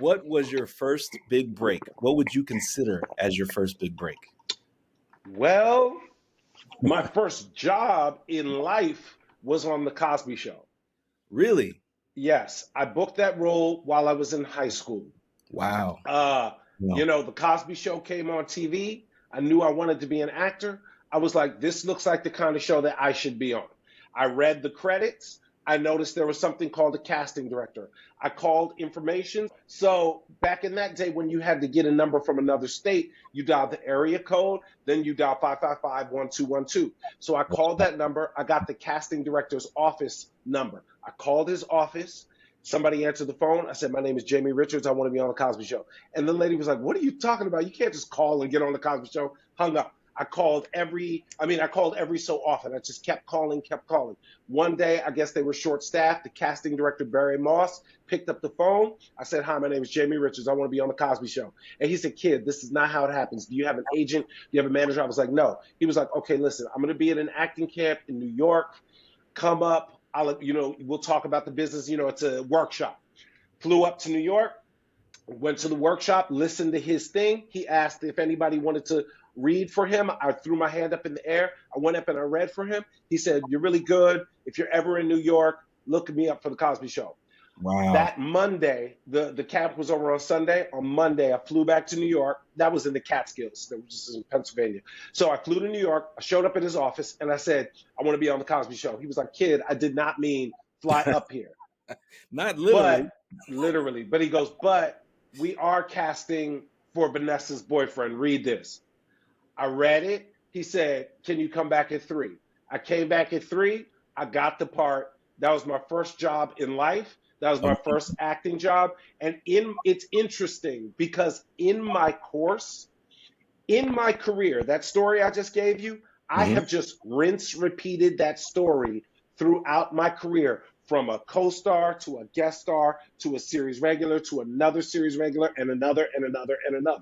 What was your first big break? What would you consider as your first big break? Well, my first job in life was on the Cosby Show. Really? Yes, I booked that role while I was in high school. Wow. Uh, No. the Cosby Show came on TV. I knew I wanted to be an actor. I was like, this looks like the kind of show that I should be on. I read the credits. I noticed there was something called a casting director. I called information. So back in that day when you had to get a number from another state, you dialed the area code, then you dial 555-1212. So I called that number. I got the casting director's office number. I called his office. Somebody answered the phone. I said, my name is Jamie Richards. I want to be on the Cosby Show. And the lady was like, what are you talking about? You can't just call and get on the Cosby Show. Hung up. I called every so often. I just kept calling. One day, I guess they were short staffed. The casting director, Barry Moss, picked up the phone. I said, hi, my name is Jamie Richards. I want to be on the Cosby Show. And he said, kid, this is not how it happens. Do you have an agent? Do you have a manager? I was like, no. He was like, okay, listen, I'm going to be at an acting camp in New York. Come up. We'll talk about the business. It's a workshop. Flew up to New York, went to the workshop, listened to his thing. He asked if anybody wanted to read for him. I threw my hand up in the air. I went up and I read for him. He said, you're really good. If you're ever in New York, look me up for the Cosby Show. Wow. That Monday, the camp was over on Sunday. On Monday, I flew back to New York. That was in the Catskills, that was just in Pennsylvania. So I flew to New York. I showed up at his office and I said, I want to be on the Cosby Show. He was like, kid, I did not mean fly up here. Not literally. But literally. But he goes, but we are casting for Vanessa's boyfriend. Read this. I read it. He said, can you come back at 3? I came back at 3. I got the part. That was my first job in life. That was my first acting job. And it's interesting because in my course, in my career, that story I just gave you, I have just repeated that story throughout my career, from a co-star to a guest star to a series regular to another series regular and another and another and another.